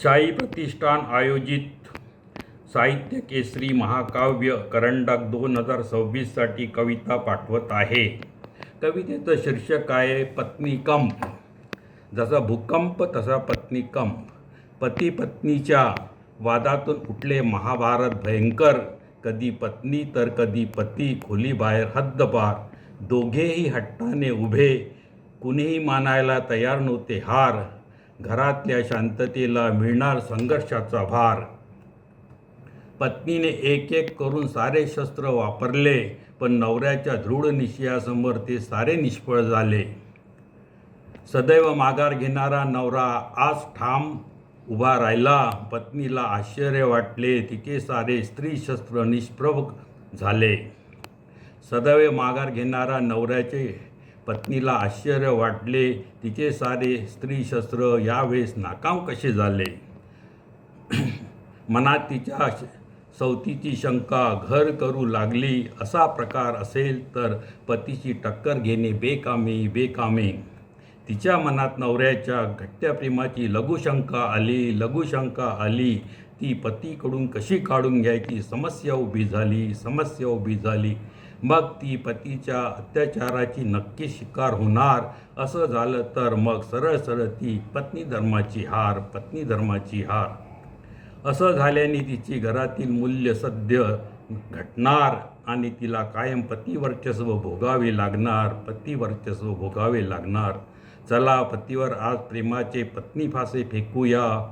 शाही प्रतिष्ठान आयोजित साहित्य केसरी महाकाव्य करंडक 2026साठी कविता पाठवत आहे. कवितेचं शीर्षक आहे पत्नीकंप. जसा भूकंप तसा पत्नीकंप. पती पत्नीच्या वादातून उठले महाभारत भयंकर. कधी पत्नी तर कधी पती, खोलीबाहेर हद्दपार. दोघेही हट्टाने उभे, कुणीही मानायला तयार नव्हते हार. घरातल्या शांततेला मिळणार संघर्षाचा भार. पत्नीने एक एक करून सारे शस्त्र वापरले, पण नवऱ्याच्या दृढ निश्चयासमोर ते सारे निष्फळ झाले. सदैव माघार घेणारा नवरा आज ठाम उभा राहिला. पत्नीला आश्चर्य वाटले, तिचे सारे स्त्रीशस्त्र निष्प्रभ झाले. सदैव माघार घेणारा नवऱ्याचे पत्नीला आश्चर्य वाटले, तिचे सारे स्त्रीशस्त्र यावेळेस नाकाम कसे झाले. मनात तिच्या सवतीची शंका घर करू लागली. असा प्रकार असेल तर पतीची टक्कर घेणे बेकामे. तिच्या मनात नवऱ्याच्या घट्ट प्रेमाची लघुशंका आली. ती पतीकडून कशी काढून घ्यायची समस्या उभी झाली. मग ती पतीच्या अत्याचाराची नक्की शिकार होणार. असं झालं तर मग सरळ ती पत्नी धर्माची हार. असं झाल्याने तिची घरातील मूल्य सध्य घटणार आणि तिला कायम पतिवर्चस्व भोगावे लागणार. चला पतीवर आज प्रेमाचे पत्नी फासे फेकूया.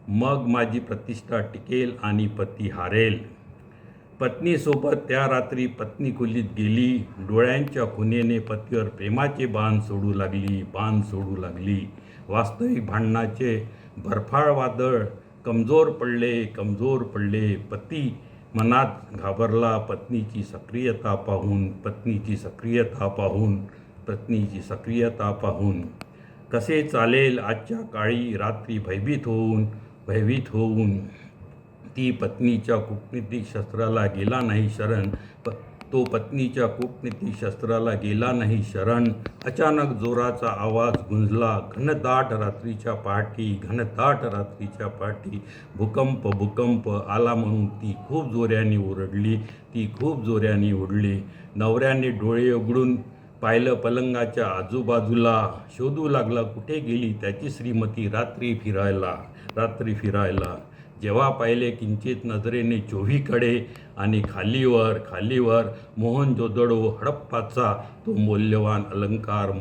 मग माझी प्रतिष्ठा टिकेल आणि पती हारेल. पत्नीसोबत त्या रात्री पत्नी खोलीत गेली. डोळ्यांच्या खुणेने पतीवर प्रेमाचे बाण सोडू लागली. वास्तविक भांडणाचे भरफाळ वादळ कमजोर पडले. पती मनात घाबरला पत्नीची सक्रियता पाहून. कसे चालेल आजच्या काळी रात्री भयभीत होऊन. ती पत्नीच्या कूटनीतिक शस्त्राला गेला नाही शरण. अचानक जोराचा आवाज गुंजला. घनदाट रात्रीच्या पहाटी भूकंप आला म्हणून ती खूप जोऱ्याने ओरडली. नवऱ्याने डोळे उघडून पाहिलं पलंगाच्या आजूबाजूला. शोधू लागला कुठे गेली त्याची श्रीमती रात्री फिरायला. जेव्हा पाहिले किंचित नजरेने चोहीकडे आणि खालीवर मोहनजोदडो हडप्पाचा तो मौल्यवान अलंकार.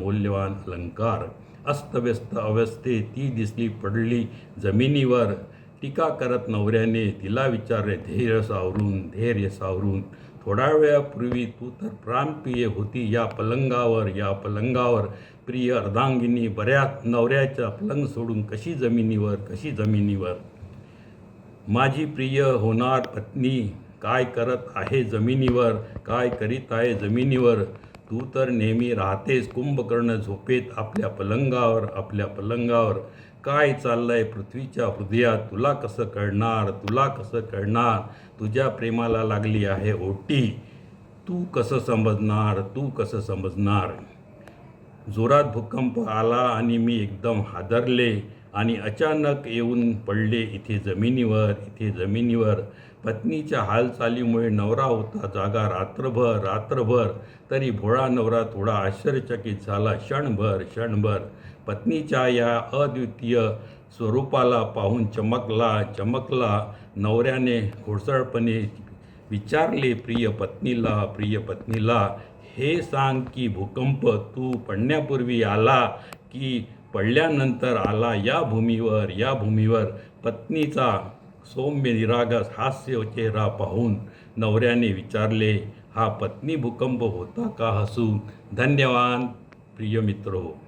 अस्तव्यस्त अवस्थेत ती दिसली पडली जमिनीवर. टीका करत नवऱ्याने तिला विचारले धैर्य सावरून. थोड्या वेळापूर्वी तू तर प्राणप्रिय होती या पलंगावर. प्रिय अर्धांगिनी बऱ्याच नवऱ्याचा पलंग सोडून कशी जमिनीवर. माझी प्रिय होणार पत्नी काय करीत आहे जमिनीवर. तू तर नेहमी राहतेस कुंभकर्ण झोपेत आपल्या पलंगावर. काय चाललंय पृथ्वीच्या हृदयात तुला कसं कळणार. तुझ्या प्रेमाला लागली आहे ओटी. तू कसं समजणार. जोरात भूकंप आला आणि मी एकदम हादरले आणि अचानक येऊन पडले इथे जमिनीवर. पत्नीच्या हालचालीमुळे नवरा होता जागा रात्रभर. तरी भोळा नवरा थोडा आश्चर्यचकित झाला क्षणभर. पत्नीच्या या अद्वितीय स्वरूपाला पाहून चमकला. नवऱ्याने घोळसळपणे विचारले प्रिय पत्नीला, हे सांग की भूकंप तू पडण्यापूर्वी आला की पडल्यानंतर आला या भूमीवर. पत्नीचा सौम्य निरागस हास्य चेहरा पाहून नवऱ्याने विचारले, हा पत्नी भूकंप होता का हसू. धन्यवाद प्रिय मित्रो.